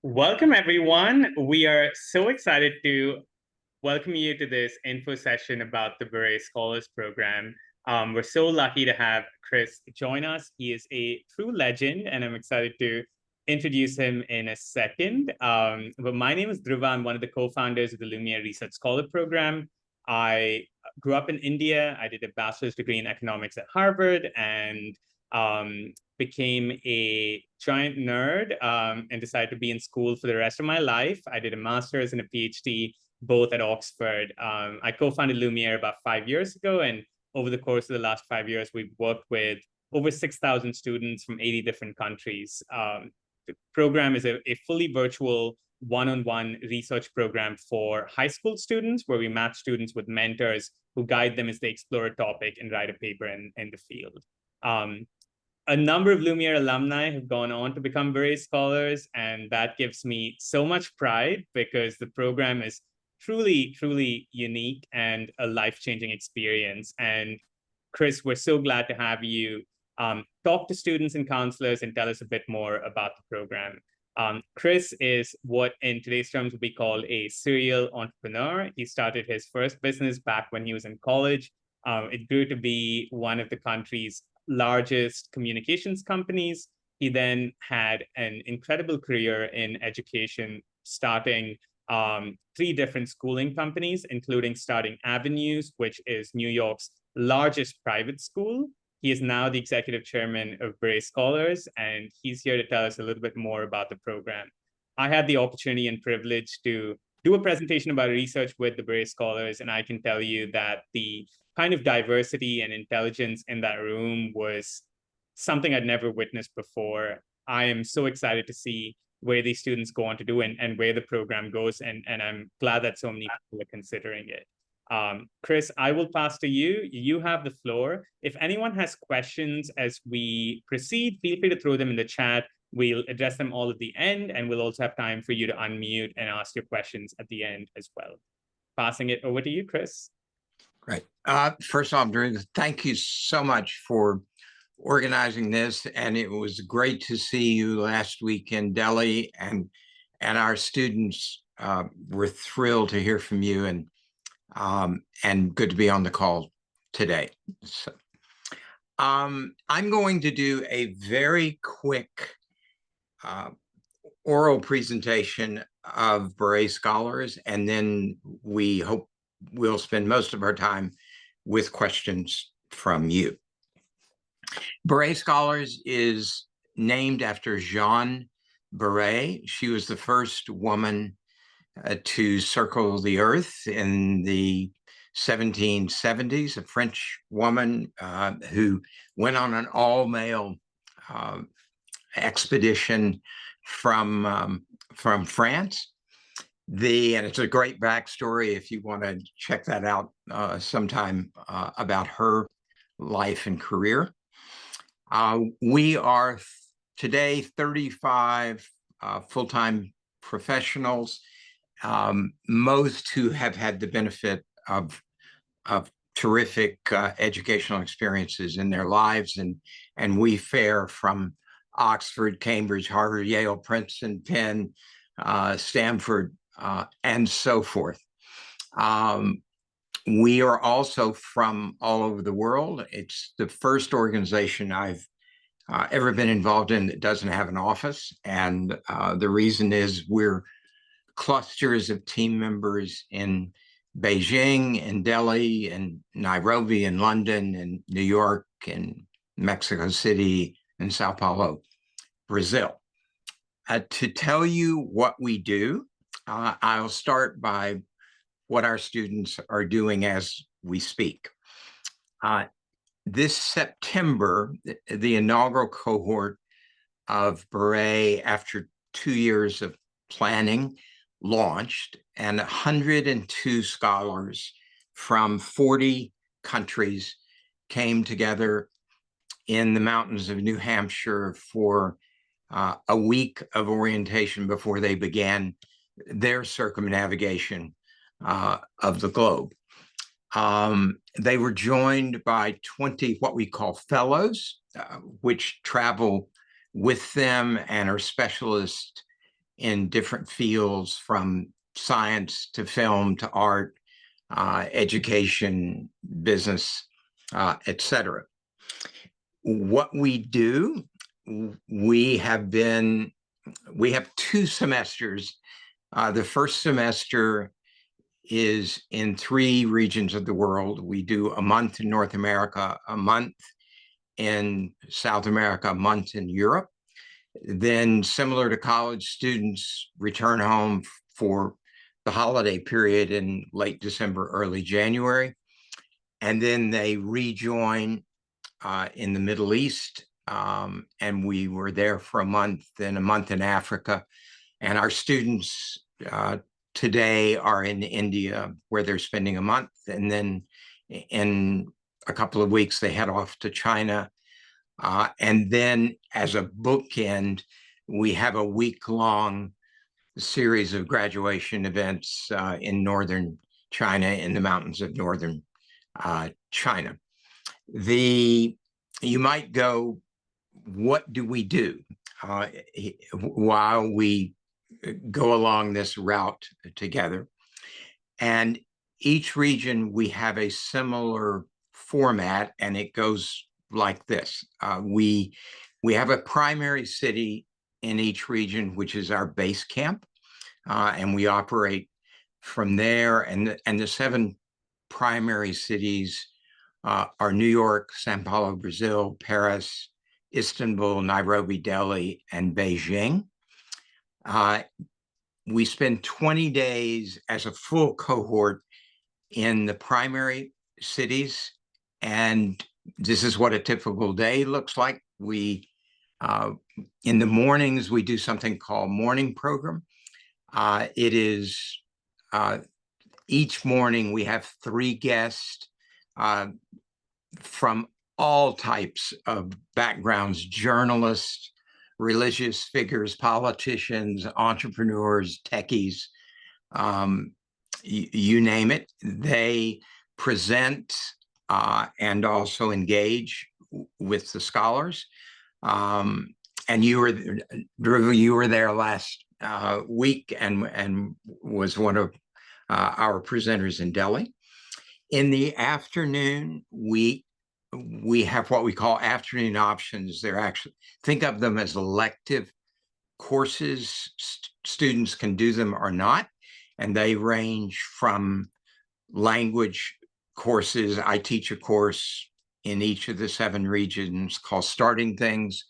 Welcome, everyone. We are so excited to welcome you to this info session about the Baret Scholars Program. We're so lucky to have Chris join us. He is a true legend, and I'm excited to introduce him in a second. But my name is Dhruva. I'm one of the co-founders of the Lumiere Research Scholar Program. I grew up in India. I did a bachelor's degree in economics at Harvard and became a giant nerd and decided to be in school for the rest of my life. I did a master's and a PhD both at Oxford. I co-founded Lumiere about 5 years ago, and over the course of the last 5 years, we've worked with over 6,000 students from 80 different countries. The program is a fully virtual one-on-one research program for high school students, where we match students with mentors who guide them as they explore a topic and write a paper in the field. A number of Lumiere alumni have gone on to become Baret Scholars, and that gives me so much pride because the program is truly unique and a life-changing experience. And Chris, we're so glad to have you talk to students and counselors and tell us a bit more about the program. Chris is what in today's terms would be called a serial entrepreneur. He started his first business back when he was in college. It grew to be one of the country's largest communications companies. He then had an incredible career in education, starting 3 different schooling companies, including starting Avenues, which is New York's largest private school. He is now the executive chairman of Baret Scholars, and he's here to tell us a little bit more about the program. I had the opportunity and privilege to do a presentation about research with the Baret Scholars, and I can tell you that the kind of diversity and intelligence in that room was something I'd never witnessed before. I am so excited to see where these students go on to do and where the program goes, and I'm glad that so many people are considering it. Chris, I will pass to you. You have the floor. If anyone has questions as we proceed, feel free to throw them in the chat. We'll address them all at the end, and we'll also have time for you to unmute and ask your questions at the end as well. Passing it over to you, Chris. Great. First off, Dhruva, thank you so much for organizing this, and it was great to see you last week in Delhi, and our students were thrilled to hear from you, and good to be on the call today. So, I'm going to do a very quick oral presentation of Baret Scholars, and then we hope we'll spend most of our time with questions from you. Baret Scholars is named after Jeanne Baret. She was the first woman to circle the earth in the 1770s, a French woman who went on an all-male expedition from France. And it's a great backstory if you want to check that out sometime about her life and career. We are today 35 full-time professionals, most who have had the benefit of terrific educational experiences in their lives, and we fare from Oxford, Cambridge, Harvard, Yale, Princeton, Penn, Stanford, and so forth. We are also from all over the world. It's the first organization I've ever been involved in that doesn't have an office. And the reason is we're clusters of team members in Beijing and Delhi and Nairobi and London and New York and Mexico City and Sao Paulo, Brazil. To tell you what we do, I'll start by what our students are doing as we speak. This September, the inaugural cohort of Baret, after 2 years of planning, launched, and 102 scholars from 40 countries came together in the mountains of New Hampshire for a week of orientation before they began their circumnavigation of the globe. They were joined by 20 what we call fellows, which travel with them and are specialists in different fields, from science to film to art, education, business, etc. What we do, we have 2 semesters. The first semester is in 3 regions of the world. We do a month in North America, a month in South America, a month in Europe. Then, similar to college, students return home for the holiday period in late December, early January. And then they rejoin in the Middle East. And we were there for a month, then a month in Africa. And our students today are in India, where they're spending a month. And then in a couple of weeks, they head off to China. And then, as a bookend, we have a week-long series of graduation events in northern China, in the mountains of northern China. You might go, what do we do while we go along this route together? And each region, we have a similar format, and it goes like this. We have a primary city in each region, which is our base camp, and we operate from there. And the 7 primary cities are New York, Sao Paulo, Brazil, Paris, Istanbul, Nairobi, Delhi, and Beijing. We spend 20 days as a full cohort in the primary cities, and this is what a typical day looks like. We in the mornings, we do something called morning program. It is each morning we have 3 guests from all types of backgrounds: journalists, religious figures, politicians, entrepreneurs, techies, you name it. They present and also engage with the scholars. And Dhruva, you were there last week and was one of our presenters in Delhi. In the afternoon, we have what we call afternoon options. They're actually, think of them as elective courses. Students can do them or not, and they range from language courses. I teach a course in each of the 7 regions called Starting Things,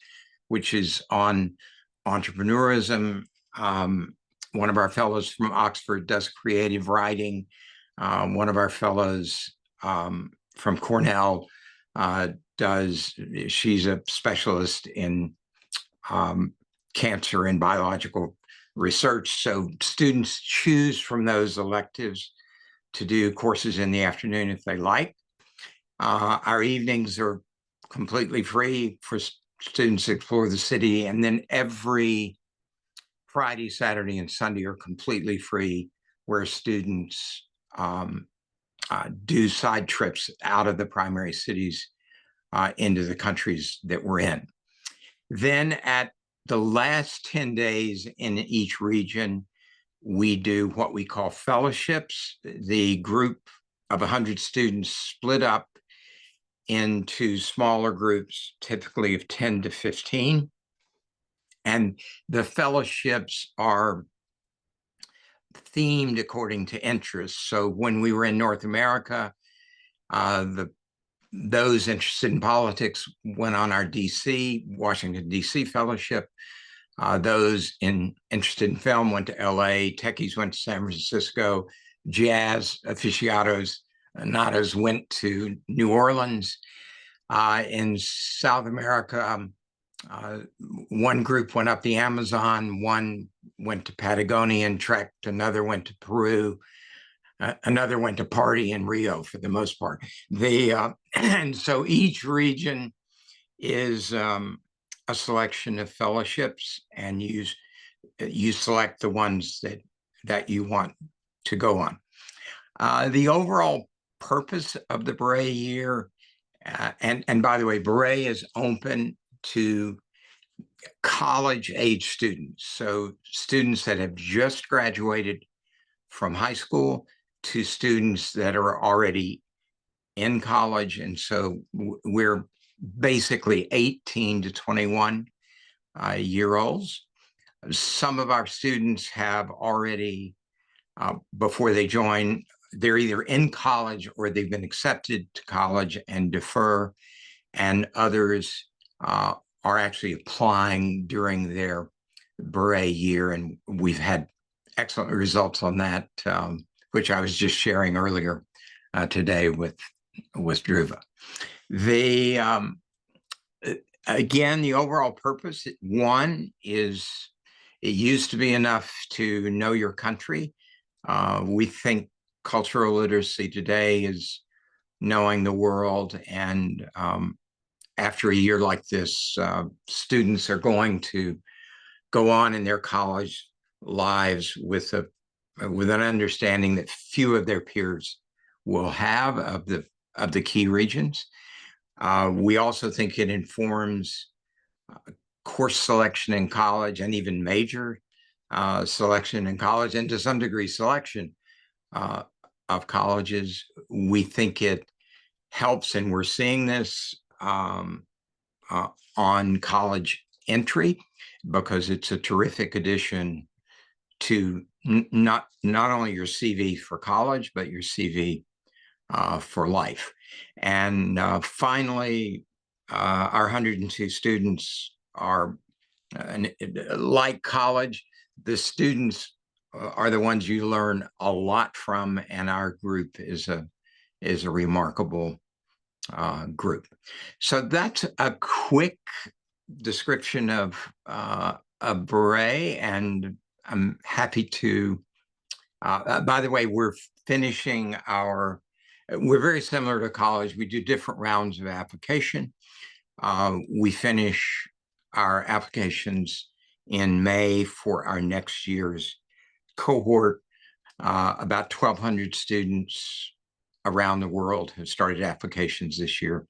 which is on entrepreneurism. One of our fellows from Oxford does creative writing. One of our fellows from Cornell she's a specialist in cancer and biological research. So students choose from those electives to do courses in the afternoon if they like. Our evenings are completely free for students to explore the city. And then every Friday, Saturday, and Sunday are completely free, where students do side trips out of the primary cities into the countries that we're in. Then at the last 10 days in each region, we do what we call fellowships. The group of 100 students split up into smaller groups, typically of 10 to 15. And the fellowships are themed according to interests. So when we were in North America, those interested in politics went on our Washington, D.C. fellowship. Those interested in film went to LA, techies went to San Francisco, jazz aficionados went to New Orleans. In South America, one group went up the Amazon, one went to Patagonia and trekked, another went to Peru, another went to party in Rio for the most part. And so each region is a selection of fellowships, and you select the ones that you want to go on. The overall purpose of the Baret year, and by the way, Baret is open to college age students. So students that have just graduated from high school to students that are already in college. And so we're basically 18 to 21 year olds. Some of our students have already, before they join, they're either in college or they've been accepted to college and defer, and others are actually applying during their Baret year. And we've had excellent results on that, which I was just sharing earlier today with Dhruva. Again, the overall purpose, one, is it used to be enough to know your country. We think cultural literacy today is knowing the world. And after a year like this, students are going to go on in their college lives with an understanding that few of their peers will have of the key regions. We also think it informs course selection in college, and even major selection in college, and to some degree selection of colleges. We think it helps, and we're seeing this on college entry, because it's a terrific addition to not only your CV for college, but your CV for life. And finally, our 102 students are, like college, the students are the ones you learn a lot from, and our group is a remarkable group. So that's a quick description of Baret, and I'm happy to. By the way, we're very similar to college. We do different rounds of application. We finish our applications in May for our next year's cohort. About 1,200 students around the world have started applications this year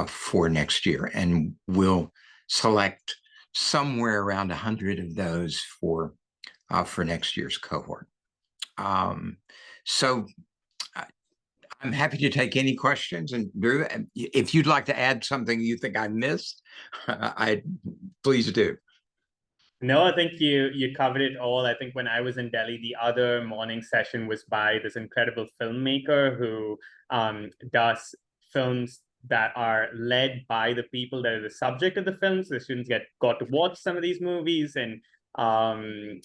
for next year, and we'll select somewhere around 100 of those for next year's cohort. So I'm happy to take any questions. And Drew, if you'd like to add something you think I missed, please do. No, I think you covered it all. I think when I was in Delhi, the other morning session was by this incredible filmmaker who does films that are led by the people that are the subject of the films. So the students got to watch some of these movies and ask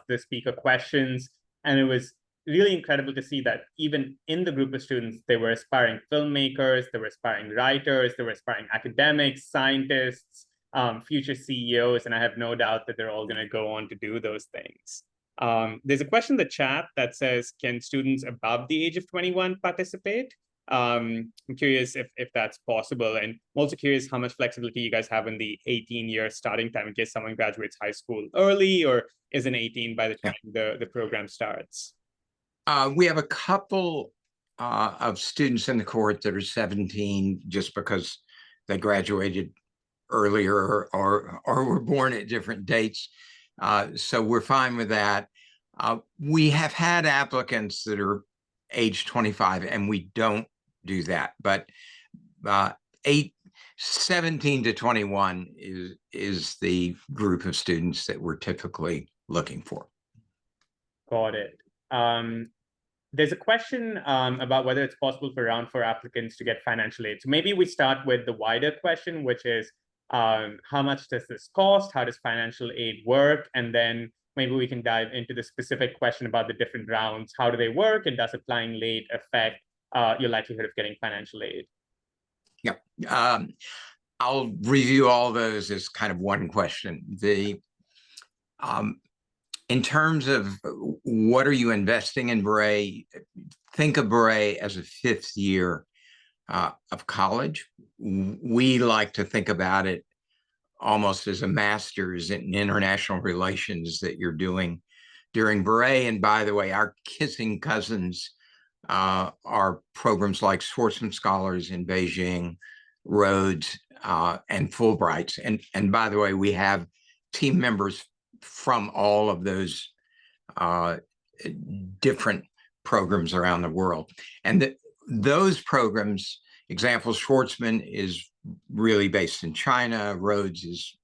the speaker questions. And it was really incredible to see that even in the group of students, they were aspiring filmmakers, they were aspiring writers, they were aspiring academics, scientists, future CEOs, and I have no doubt that they're all going to go on to do those things. There's a question in the chat that says, can students above the age of 21 participate? I'm curious if that's possible. And I'm also curious how much flexibility you guys have in the 18-year starting time in case someone graduates high school early or isn't 18 by the time the program starts. We have a couple of students in the cohort that are 17 just because they graduated earlier or were born at different dates. So we're fine with that. We have had applicants that are age 25, and we don't do that. But 17 to 21 is the group of students that we're typically looking for. Got it. There's a question about whether it's possible for round 4 applicants to get financial aid. So maybe we start with the wider question, which is how much does this cost? How does financial aid work? And then maybe we can dive into the specific question about the different rounds. How do they work? And does applying late affect your likelihood of getting financial aid? Yeah. I'll review all those as kind of one question. In terms of what are you investing in Baret, think of Baret as a 5th year of college. We like to think about it almost as a master's in international relations that you're doing during Baret. And by the way, our kissing cousins are programs like Schwarzman Scholars in Beijing, Rhodes, and Fulbrights. And by the way, we have team members from all of those different programs around the world. And those programs, example, Schwartzman is really based in China. Rhodes is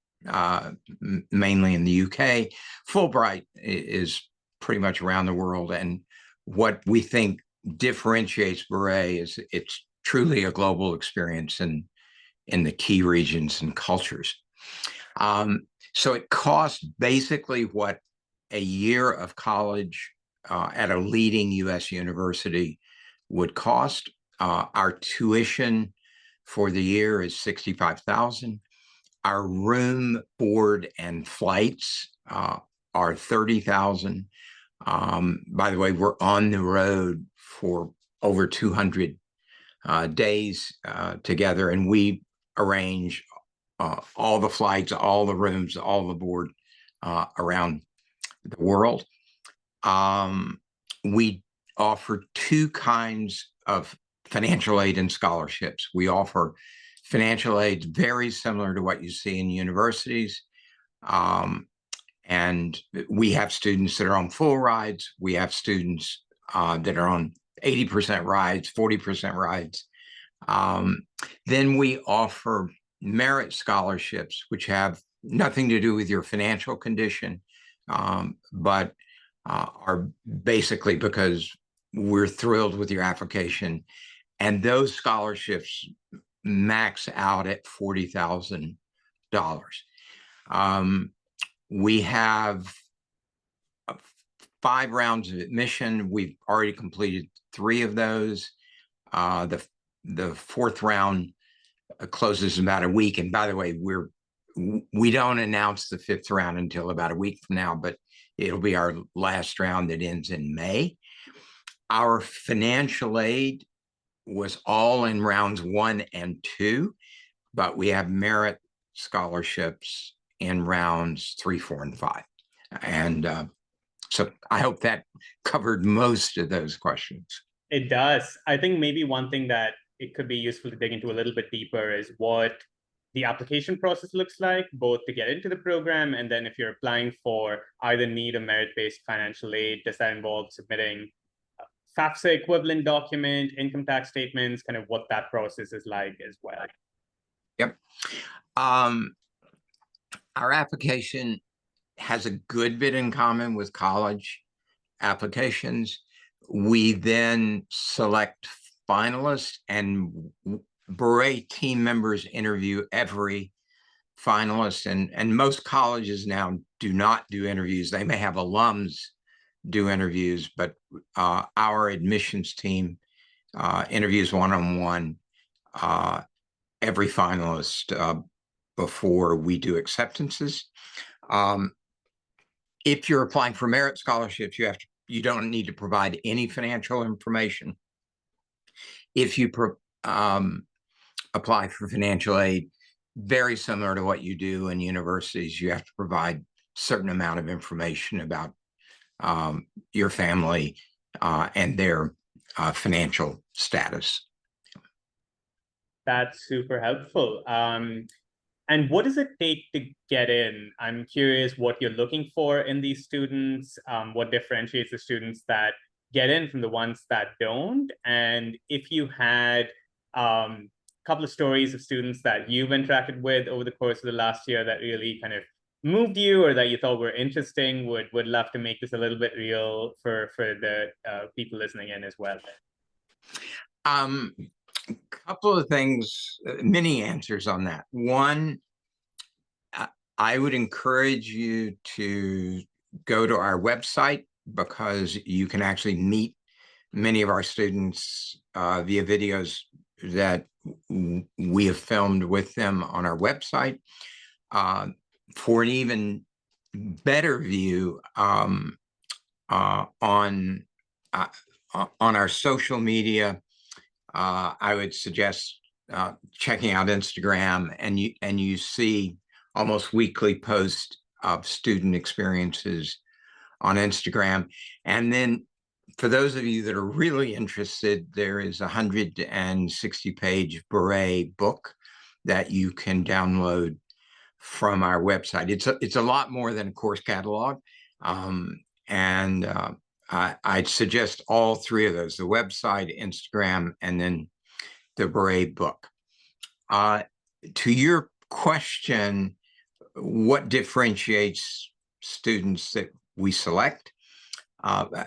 mainly in the UK. Fulbright is pretty much around the world. And what we think differentiates Baret is it's truly a global experience in the key regions and cultures. So it costs basically what a year of college at a leading US university would cost. Our tuition for the year is $65,000. Our room, board, and flights are $30,000. By the way, we're on the road for over 200 days together, and we arrange all the flights, all the rooms, all the board around the world. We offer two kinds of financial aid and scholarships. We offer financial aid very similar to what you see in universities. And we have students that are on full rides. We have students that are on 80% rides, 40% rides. Then we offer merit scholarships, which have nothing to do with your financial condition, but are basically because we're thrilled with your application. And those scholarships max out at $40,000. We have 5 rounds of admission. We've already completed 3 of those. The 4th round closes in about a week. And by the way, we don't announce the 5th round until about a week from now, but it'll be our last round that ends in May. Our financial aid was all in rounds 1 and 2, but we have merit scholarships in rounds 3, 4, and 5. And so I hope that covered most of those questions. It does. I think maybe one thing that it could be useful to dig into a little bit deeper is what the application process looks like, both to get into the program, and then if you're applying for either need a merit-based financial aid, does that involve submitting FAFSA equivalent document, income tax statements, kind of what that process is like as well? Yep. Our application has a good bit in common with college applications. We then select finalists, and Baret team members interview every finalist. And most colleges now do not do interviews. They may have alums do interviews, but our admissions team interviews one-on-one every finalist before we do acceptances. If you're applying for merit scholarships, you don't need to provide any financial information. If you apply for financial aid, very similar to what you do in universities, you have to provide a certain amount of information about your family and their financial status. That's super helpful. And what does it take to get in? I'm curious what you're looking for in these students, what differentiates the students that get in from the ones that don't. And if you had a couple of stories of students that you've interacted with over the course of the last year that really kind of moved you or that you thought were interesting, would love to make this a little bit real for the people listening in as well. Couple of things, many answers on that. One, I would encourage you to go to our website, because you can actually meet many of our students via videos that we have filmed with them on our website. For an even better view on our social media, I would suggest checking out Instagram, and you see almost weekly posts of student experiences on Instagram. And then for those of you that are really interested, there is a 160-page Baret book that you can download from our website. It's a lot more than a course catalog. I'd suggest all three of those: the website, Instagram, and then the Baret book. To your question, what differentiates students that we select?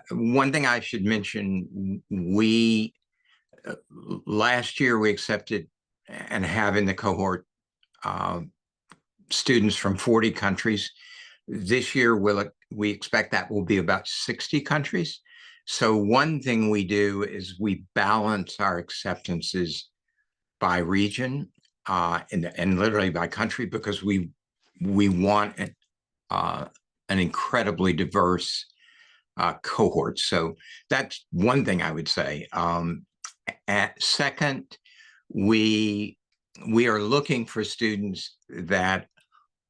One thing I should mention, last year we accepted and have in the cohort students from 40 countries. This year we expect that will be about 60 countries. So one thing we do is we balance our acceptances by region and literally by country, because we want an incredibly diverse cohort. So that's one thing I would say. Second, we are looking for students that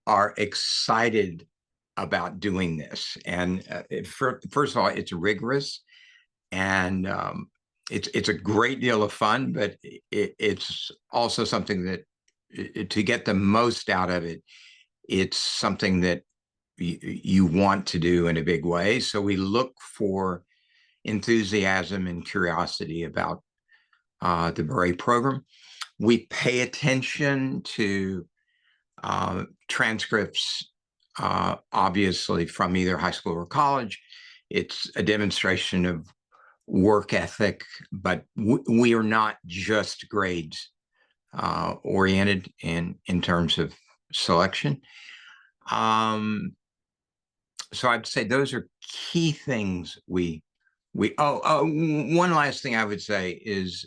are excited about doing this. And first of all, it's rigorous, and it's a great deal of fun, but it's also something that, to get the most out of it, it's something that you want to do in a big way. So we look for enthusiasm and curiosity about the Baret program. We pay attention to transcripts, obviously, from either high school or college. It's a demonstration of work ethic, but we are not just grades oriented in terms of selection. So I'd say those are key things one last thing I would say is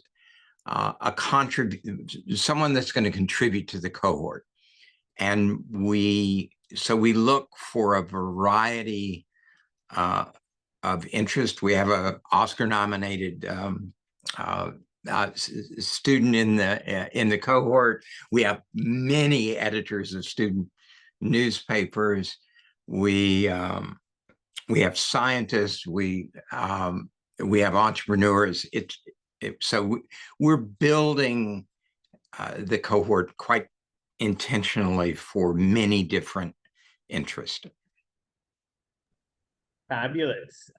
someone that's going to contribute to the cohort. And we look for a variety of interest. We have an Oscar-nominated student in the cohort. We have many editors of student newspapers. We have scientists. We have entrepreneurs. So we're building the cohort quite intentionally for many different interests. Fabulous.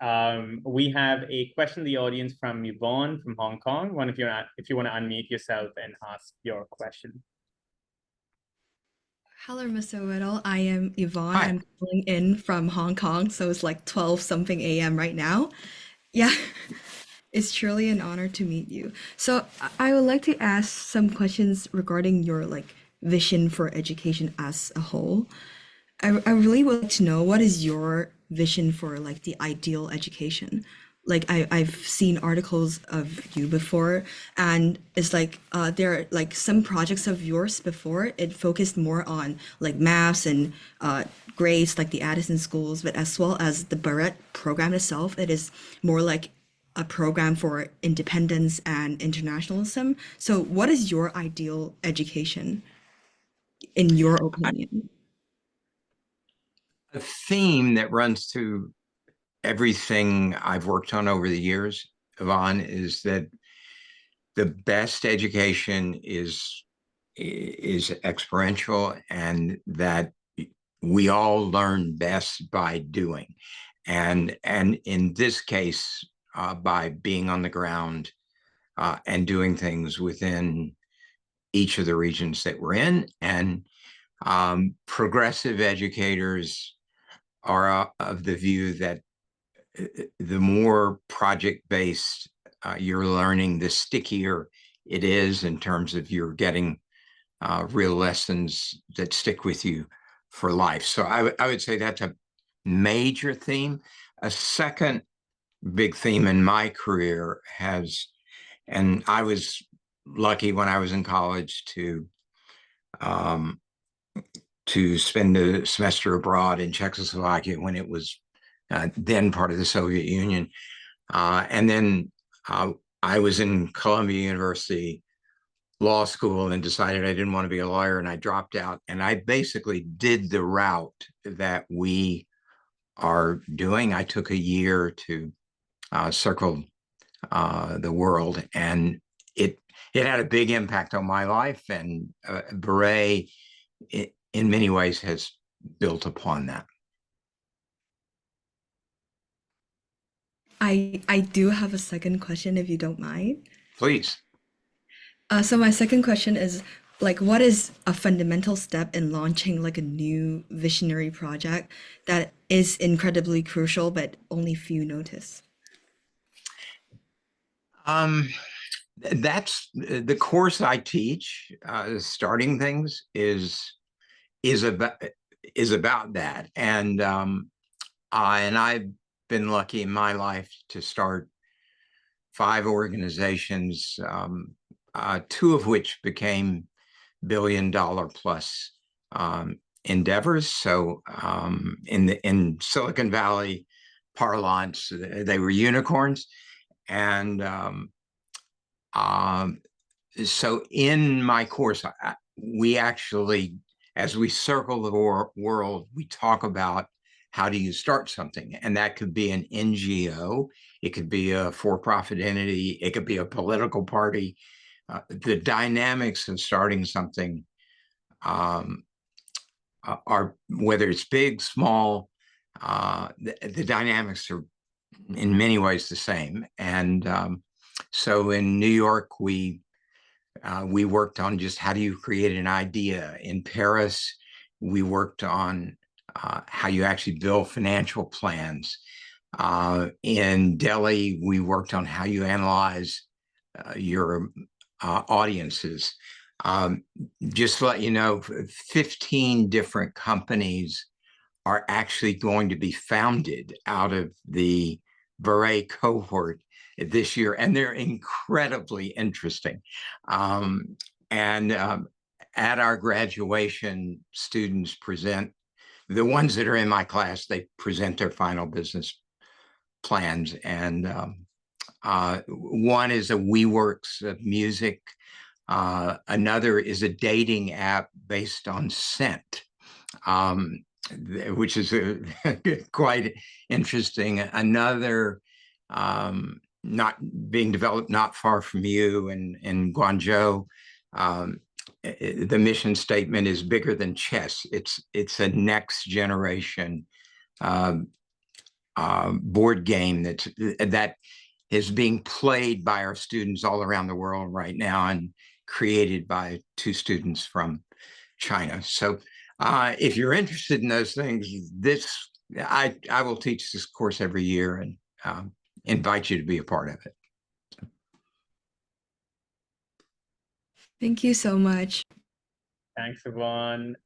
We have a question in the audience from Yvonne from Hong Kong. If you want to unmute yourself and ask your question. Hello, Mr. Whittle. I am Yvonne. Hi. I'm calling in from Hong Kong, so it's like 12 something a.m. right now. Yeah, it's truly an honor to meet you. So I would like to ask some questions regarding your vision for education as a whole. I really would like to know, what is your vision for the ideal education? I've seen articles of you before, and it's there are some projects of yours before. It focused more on maths and grades, like the Addison schools, but as well as the Baret program itself, it is more like a program for independence and internationalism. So what is your ideal education, in your opinion? A theme that runs through everything I've worked on over the years, Yvonne, is that the best education is experiential, and that we all learn best by doing. And in this case, by being on the ground and doing things within each of the regions that we're in. And progressive educators are of the view that the more project-based you're learning, the stickier it is in terms of you're getting real lessons that stick with you for life. So I would say that's a major theme. A second big theme in my career and I was lucky when I was in college to spend a semester abroad in Czechoslovakia when it was then part of the Soviet Union. And then I was in Columbia University Law School and decided I didn't want to be a lawyer, and I dropped out. And I basically did the route that we are doing. I took a year to circle the world, and it had a big impact on my life, and Baret, in many ways, has built upon that. I do have a second question if you don't mind. Please. So my second question is like, what is a fundamental step in launching like a new visionary project that is incredibly crucial, but only few notice? That's the course I teach. Starting things is about that, and I've been lucky in my life to start 5 organizations, 2 of which became billion-dollar plus endeavors. So in Silicon Valley parlance, they were unicorns, and so in my course, we actually, as we circle the world, we talk about how do you start something, and that could be an NGO, it could be a for-profit entity, it could be a political party. The dynamics of starting something are, whether it's big, small, the dynamics are in many ways the same. And so in New York, we worked on just how do you create an idea. In Paris, we worked on how you actually build financial plans. In Delhi, we worked on how you analyze your audiences. Just to let you know, 15 different companies are actually going to be founded out of the Baret cohort this year, and they're incredibly interesting. At our graduation, students present, the ones that are in my class, they present their final business plans. And one is a WeWorks of music. Another is a dating app based on scent, which is quite interesting. Another not being developed not far from you in Guangzhou. The mission statement is bigger than chess. It's a next generation board game that is being played by our students all around the world right now, and created by 2 students from China. So if you're interested in those things, I will teach this course every year, and invite you to be a part of it. Thank you so much. Thanks, Yvonne.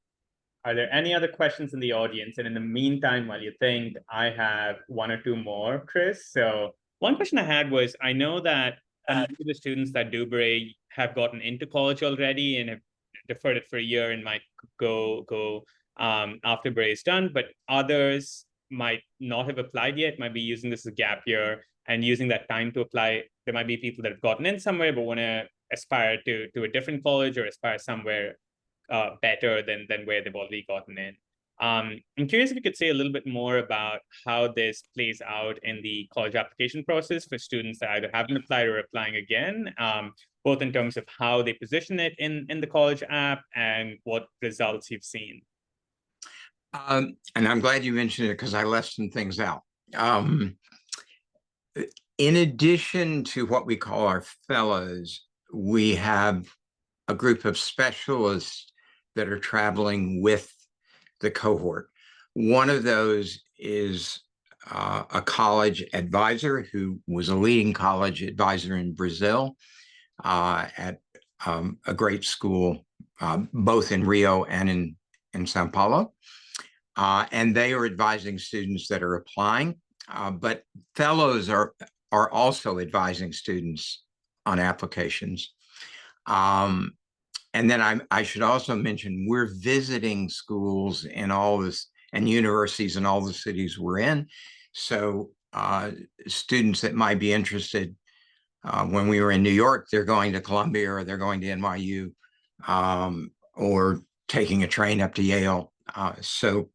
Are there any other questions in the audience? And in the meantime, while you think, I have 1 or 2 more, Chris. So one question I had was, I know that the students that do Baret have gotten into college already and have deferred it for a year and might go after Baret is done, but others might not have applied yet, might be using this as a gap year and using that time to apply. There might be people that have gotten in somewhere but want to aspire to a different college or aspire somewhere better than where they've already gotten in. I'm curious if you could say a little bit more about how this plays out in the college application process for students that either haven't applied or applying again, both in terms of how they position it in the college app and what results you've seen. And I'm glad you mentioned it, because I left some things out. In addition to what we call our fellows, we have a group of specialists that are traveling with the cohort. One of those is a college advisor who was a leading college advisor in Brazil at a great school, both in Rio and in Sao Paulo. And they are advising students that are applying, but fellows are also advising students on applications. And then I should also mention, we're visiting schools in all this, and universities in all the cities we're in. So students that might be interested, when we were in New York, they're going to Columbia or they're going to NYU, or taking a train up to Yale. So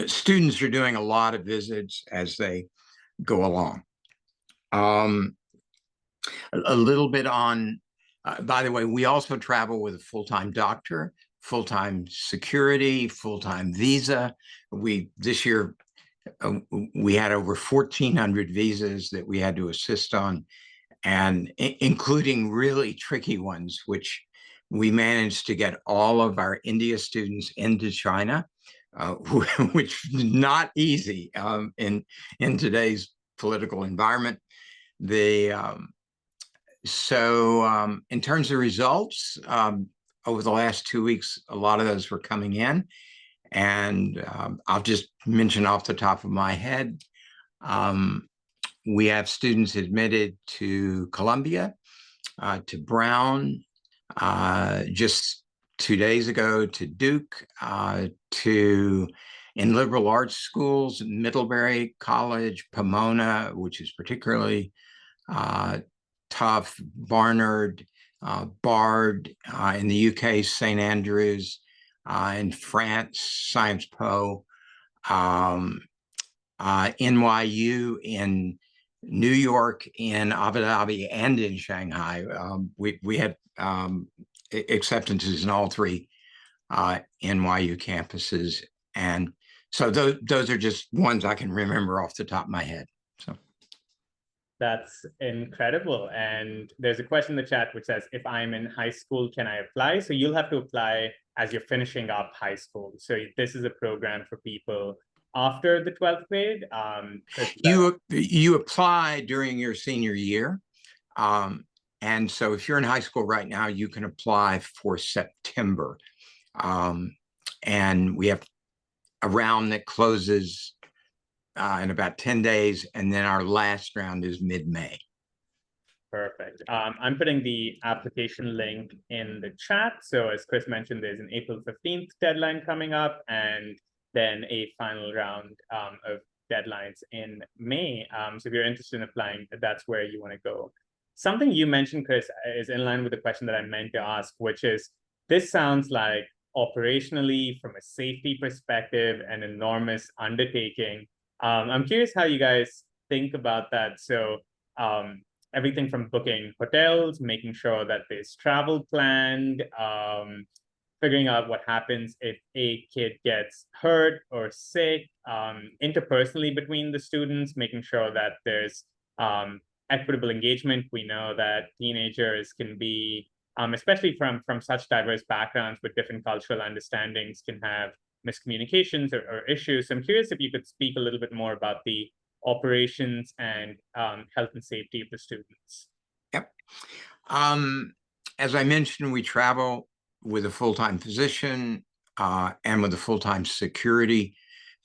students are doing a lot of visits as they go along. A little bit on By the way, we also travel with a full-time doctor, full-time security, full-time visa. This year, we had over 1,400 visas that we had to assist on, and including really tricky ones, which we managed to get all of our India students into China, which is not easy in today's political environment. So in terms of results, over the last 2 weeks, a lot of those were coming in. And I'll just mention off the top of my head, we have students admitted to Columbia, to Brown, just 2 days ago to Duke, in liberal arts schools, Middlebury College, Pomona, which is particularly tough, Barnard, Bard, in the UK, St. Andrews, in France, Sciences Po, NYU, in New York, in Abu Dhabi, and in Shanghai. We had acceptances in all 3 NYU campuses. And so those are just ones I can remember off the top of my head. So that's incredible. And there's a question in the chat which says, if I'm in high school, can I apply? So you'll have to apply as you're finishing up high school. So this is a program for people after the 12th grade. You apply during your senior year. And so if you're in high school right now, you can apply for September. And we have a round that closes in about 10 days, and then our last round is mid-May. Perfect. I'm putting the application link in the chat. So as Chris mentioned, there's an April 15th deadline coming up, and then a final round of deadlines in May. So if you're interested in applying, that's where you want to go. Something you mentioned, Chris, is in line with the question that I meant to ask, which is, this sounds like operationally, from a safety perspective, an enormous undertaking. I'm curious how you guys think about that. So everything from booking hotels, making sure that there's travel planned, figuring out what happens if a kid gets hurt or sick, interpersonally between the students, making sure that there's equitable engagement. We know that teenagers can be, especially from such diverse backgrounds with different cultural understandings, can have miscommunications or issues. So I'm curious if you could speak a little bit more about the operations and health and safety of the students. Yep. As I mentioned, we travel with a full-time physician and with a full-time security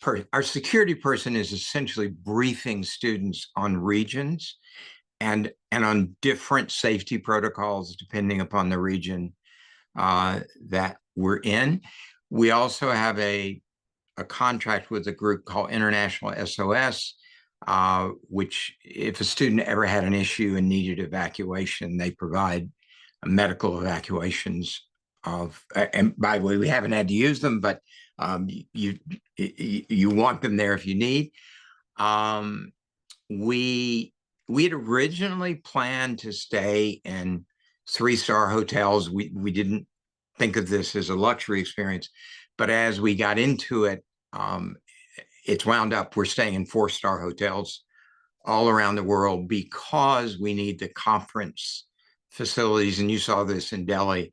person. Our security person is essentially briefing students on regions and on different safety protocols depending upon the region that we're in. We also have a contract with a group called International SOS, which if a student ever had an issue and needed evacuation, they provide medical evacuations of, and by the way, we haven't had to use them, but you want them there if you need. We had originally planned to stay in 3-star hotels. We didn't think of this as a luxury experience, but as we got into it, it's wound up we're staying in 4-star hotels all around the world because we need the conference facilities. And you saw this in Delhi.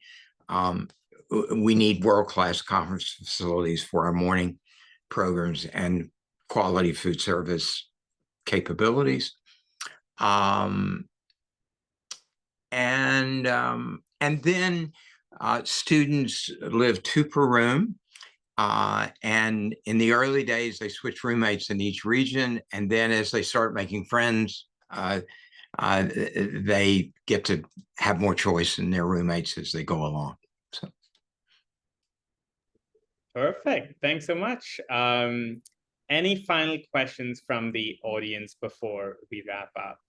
We need world-class conference facilities for our morning programs and quality food service capabilities. And then students live 2 per room. And in the early days, they switch roommates in each region. And then as they start making friends, they get to have more choice in their roommates as they go along. So. Perfect. Thanks so much. Any final questions from the audience before we wrap up?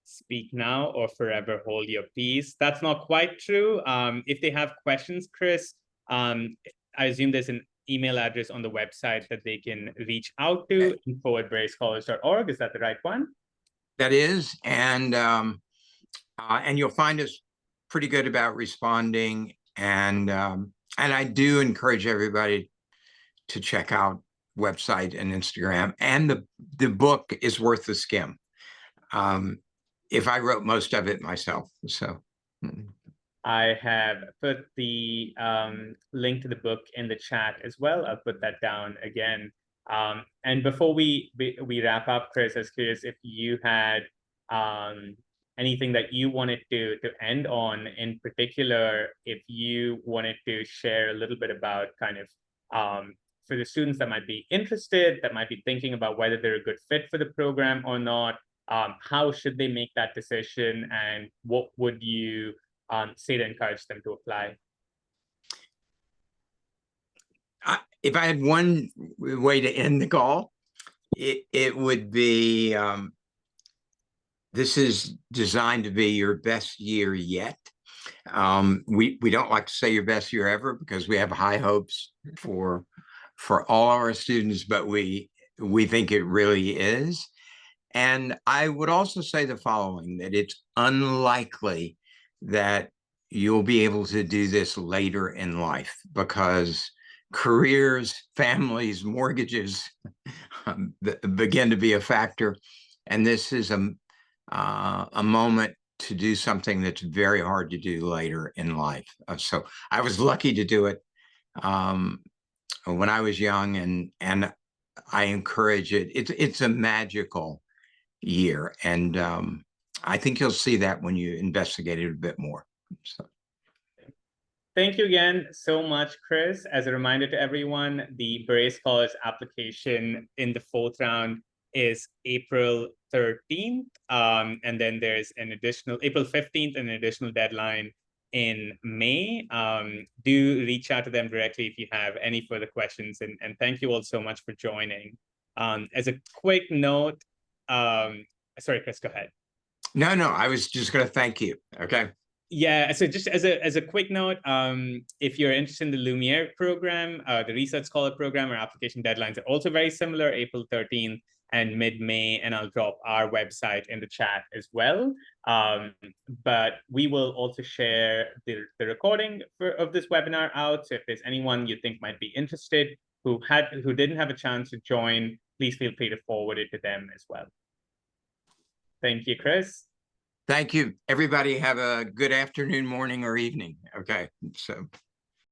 Speak now or forever hold your peace. That's not quite true. If they have questions, Chris, I assume there's an email address on the website that they can reach out to, info@baretscholars.org. Is that the right one? That is. And And you'll find us pretty good about responding. And I do encourage everybody to check out website and Instagram. And the book is worth the skim. If I wrote most of it myself, so. I have put the link to the book in the chat as well. I'll put that down again. And before we wrap up, Chris, I was curious if you had anything that you wanted to end on, in particular, if you wanted to share a little bit about kind of for the students that might be interested, that might be thinking about whether they're a good fit for the program or not, how should they make that decision, and what would you say to encourage them to apply? If I had one way to end the call, it would be, this is designed to be your best year yet. We don't like to say your best year ever, because we have high hopes for all our students, but we think it really is. And I would also say the following, that it's unlikely that you'll be able to do this later in life, because careers, families, mortgages begin to be a factor. And this is a moment to do something that's very hard to do later in life. So I was lucky to do it when I was young, and I encourage it. It's a magical year, and I think you'll see that when you investigate it a bit more. So. Thank you again so much, Chris. As a reminder to everyone, the Baret Scholars application in the 4th round is April 13th. And then there's an additional April 15th, and an additional deadline in May. Do reach out to them directly if you have any further questions. And thank you all so much for joining. As a quick note, sorry, Chris, go ahead. No, I was just going to thank you. Okay. Yeah, so just as a quick note, if you're interested in the Lumiere program, the Research Scholar program, our application deadlines are also very similar, April 13th and mid-May, and I'll drop our website in the chat as well. But we will also share the recording of this webinar out, so if there's anyone you think might be interested who didn't have a chance to join, please feel free to forward it to them as well. Thank you, Chris. Thank you. Everybody have a good afternoon, morning, or evening. Okay, so.